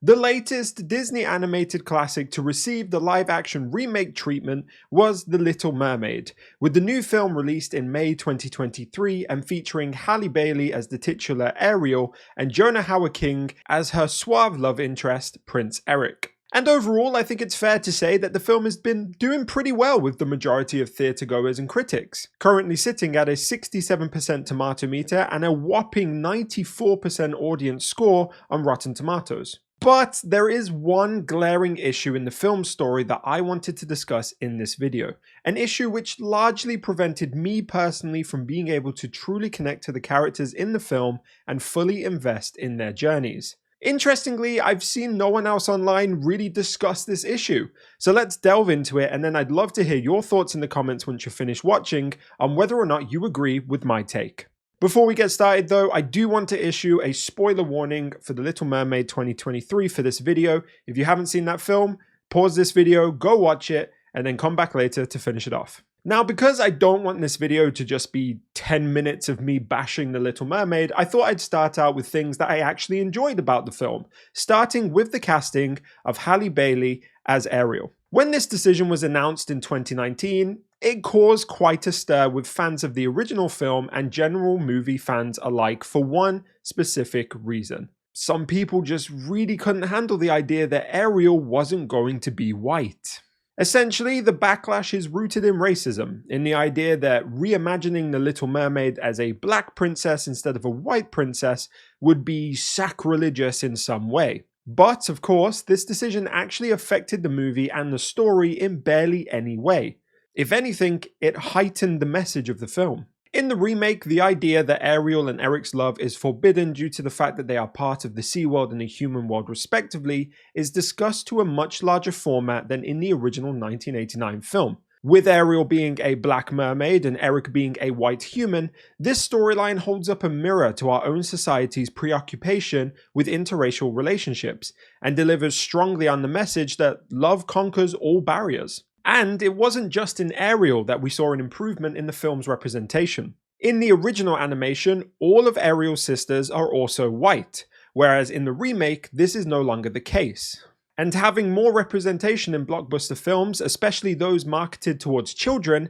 The latest Disney animated classic to receive the live-action remake treatment was The Little Mermaid, with the new film released in May 2023 and featuring Halle Bailey as the titular Ariel and Jonah Hauer-King as her suave love interest, Prince Eric. And overall, I think it's fair to say that the film has been doing pretty well with the majority of theatre-goers and critics, currently sitting at a 67% tomato meter and a whopping 94% audience score on Rotten Tomatoes. But there is one glaring issue in the film's story that I wanted to discuss in this video, an issue which largely prevented me personally from being able to truly connect to the characters in the film and fully invest in their journeys. Interestingly, I've seen no one else online really discuss this issue, so let's delve into it, and then I'd love to hear your thoughts in the comments once you're finished watching on whether or not you agree with my take. Before we get started though, I do want to issue a spoiler warning for The Little Mermaid 2023 for this video. If you haven't seen that film, pause this video, go watch it, and then come back later to finish it off. Now, because I don't want this video to just be 10 minutes of me bashing The Little Mermaid, I thought I'd start out with things that I actually enjoyed about the film, starting with the casting of Halle Bailey as Ariel. When this decision was announced in 2019, it caused quite a stir with fans of the original film and general movie fans alike for one specific reason. Some people just really couldn't handle the idea that Ariel wasn't going to be white. Essentially, the backlash is rooted in racism, in the idea that reimagining The Little Mermaid as a black princess instead of a white princess would be sacrilegious in some way. But, of course, this decision actually affected the movie and the story in barely any way. If anything, it heightened the message of the film. In the remake, the idea that Ariel and Eric's love is forbidden due to the fact that they are part of the Sea World and the human world respectively is discussed to a much larger format than in the original 1989 film. With Ariel being a black mermaid and Eric being a white human, this storyline holds up a mirror to our own society's preoccupation with interracial relationships and delivers strongly on the message that love conquers all barriers. And it wasn't just in Ariel that we saw an improvement in the film's representation. In the original animation, all of Ariel's sisters are also white, whereas in the remake, this is no longer the case. And having more representation in blockbuster films, especially those marketed towards children,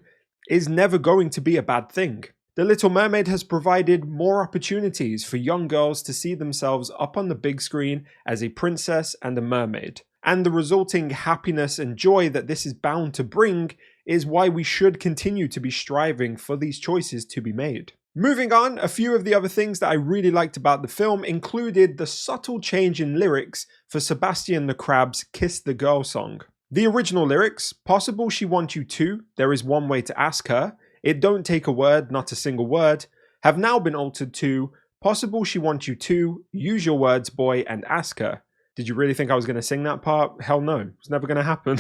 is never going to be a bad thing. The Little Mermaid has provided more opportunities for young girls to see themselves up on the big screen as a princess and a mermaid. And the resulting happiness and joy that this is bound to bring is why we should continue to be striving for these choices to be made. Moving on, a few of the other things that I really liked about the film included the subtle change in lyrics for Sebastian the Crab's Kiss the Girl song. The original lyrics, "Possible she want you to, there is one way to ask her, it don't take a word, not a single word," have now been altered to "Possible she want you to, use your words boy and ask her." Did you really think I was going to sing that part? Hell no, it's never going to happen.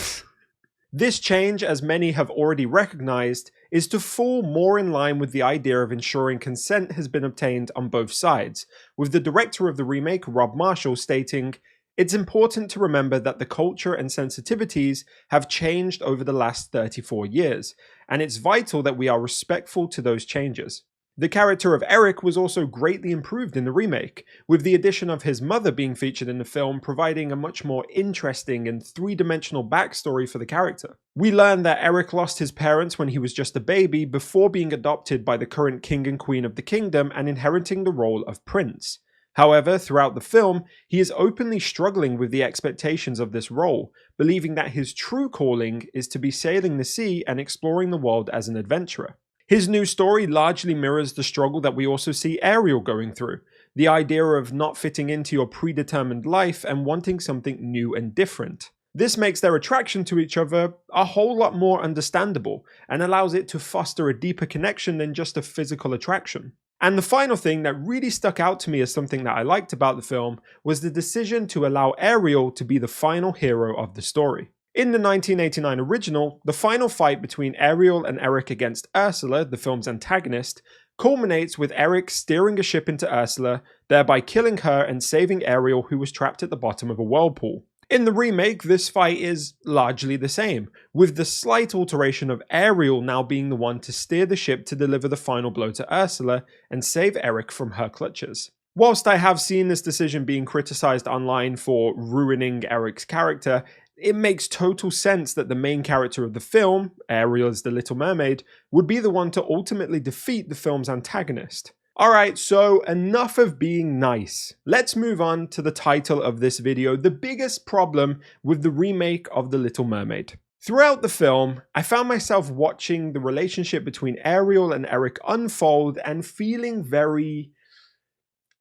This change, as many have already recognized, is to fall more in line with the idea of ensuring consent has been obtained on both sides, with the director of the remake, Rob Marshall, stating, "It's important to remember that the culture and sensitivities have changed over the last 34 years, and it's vital that we are respectful to those changes." The character of Eric was also greatly improved in the remake, with the addition of his mother being featured in the film providing a much more interesting and three-dimensional backstory for the character. We learn that Eric lost his parents when he was just a baby before being adopted by the current king and queen of the kingdom and inheriting the role of prince. However, throughout the film, he is openly struggling with the expectations of this role, believing that his true calling is to be sailing the sea and exploring the world as an adventurer. His new story largely mirrors the struggle that we also see Ariel going through, the idea of not fitting into your predetermined life and wanting something new and different. This makes their attraction to each other a whole lot more understandable and allows it to foster a deeper connection than just a physical attraction. And the final thing that really stuck out to me as something that I liked about the film was the decision to allow Ariel to be the final hero of the story. In the 1989 original, the final fight between Ariel and Eric against Ursula, the film's antagonist, culminates with Eric steering a ship into Ursula, thereby killing her and saving Ariel, who was trapped at the bottom of a whirlpool. In the remake, this fight is largely the same, with the slight alteration of Ariel now being the one to steer the ship to deliver the final blow to Ursula and save Eric from her clutches. Whilst I have seen this decision being criticized online for ruining Eric's character, it makes total sense that the main character of the film, Ariel as the Little Mermaid, would be the one to ultimately defeat the film's antagonist. Alright, so enough of being nice. Let's move on to the title of this video, the biggest problem with the remake of The Little Mermaid. Throughout the film, I found myself watching the relationship between Ariel and Eric unfold and feeling very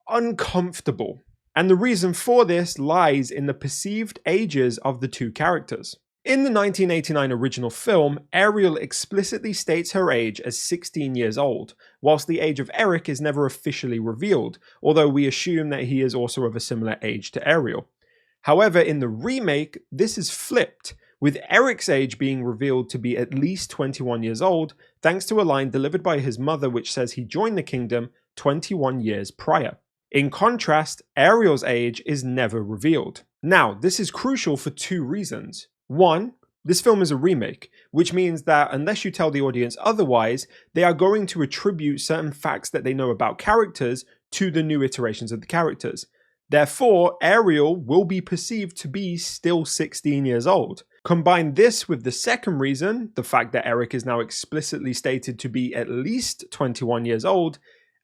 uncomfortable. And the reason for this lies in the perceived ages of the two characters. In the 1989 original film, Ariel explicitly states her age as 16 years old, whilst the age of Eric is never officially revealed, although we assume that he is also of a similar age to Ariel. However, in the remake, this is flipped, with Eric's age being revealed to be at least 21 years old, thanks to a line delivered by his mother which says he joined the kingdom 21 years prior. In contrast, Ariel's age is never revealed. Now, this is crucial for two reasons. One, this film is a remake, which means that unless you tell the audience otherwise, they are going to attribute certain facts that they know about characters to the new iterations of the characters. Therefore, Ariel will be perceived to be still 16 years old. Combine this with the second reason, the fact that Eric is now explicitly stated to be at least 21 years old,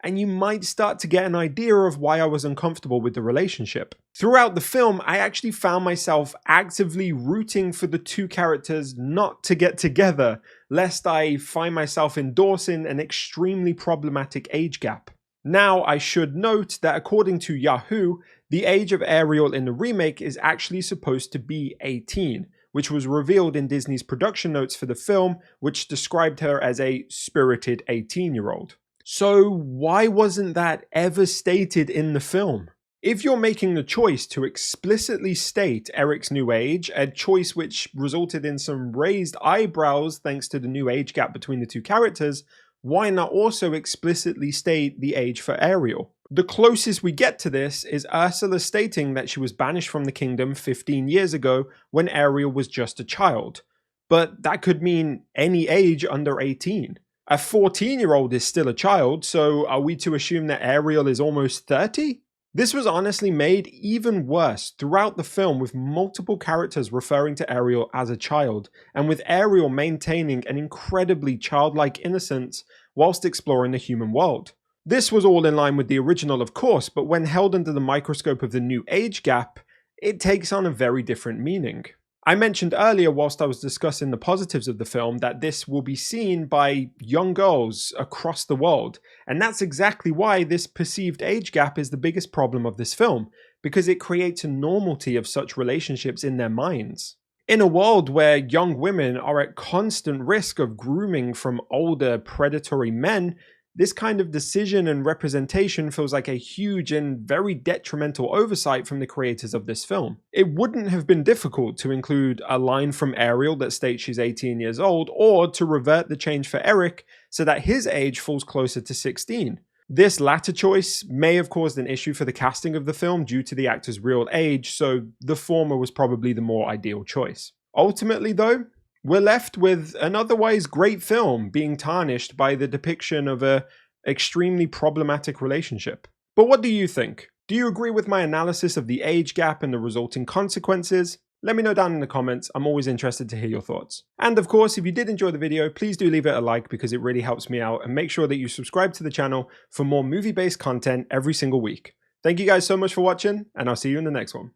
and you might start to get an idea of why I was uncomfortable with the relationship. Throughout the film, I actually found myself actively rooting for the two characters not to get together, lest I find myself endorsing an extremely problematic age gap. Now, I should note that according to Yahoo, the age of Ariel in the remake is actually supposed to be 18, which was revealed in Disney's production notes for the film, which described her as a spirited 18-year-old. So why wasn't that ever stated in the film? If you're making the choice to explicitly state Eric's new age, a choice which resulted in some raised eyebrows thanks to the new age gap between the two characters, why not also explicitly state the age for Ariel? The closest we get to this is Ursula stating that she was banished from the kingdom 15 years ago when Ariel was just a child. But that could mean any age under 18. A 14-year-old is still a child, so are we to assume that Ariel is almost 30? This was honestly made even worse throughout the film, with multiple characters referring to Ariel as a child, and with Ariel maintaining an incredibly childlike innocence whilst exploring the human world. This was all in line with the original, of course, but when held under the microscope of the new age gap, it takes on a very different meaning. I mentioned earlier, whilst I was discussing the positives of the film, that this will be seen by young girls across the world. And that's exactly why this perceived age gap is the biggest problem of this film, because it creates a normality of such relationships in their minds. In a world where young women are at constant risk of grooming from older predatory men, this kind of decision and representation feels like a huge and very detrimental oversight from the creators of this film. It wouldn't have been difficult to include a line from Ariel that states she's 18 years old, or to revert the change for Eric so that his age falls closer to 16. This latter choice may have caused an issue for the casting of the film due to the actor's real age, so the former was probably the more ideal choice. Ultimately though, we're left with an otherwise great film being tarnished by the depiction of an extremely problematic relationship. But what do you think? Do you agree with my analysis of the age gap and the resulting consequences? Let me know down in the comments. I'm always interested to hear your thoughts. And of course, if you did enjoy the video, please do leave it a like because it really helps me out, and make sure that you subscribe to the channel for more movie-based content every single week. Thank you guys so much for watching, and I'll see you in the next one.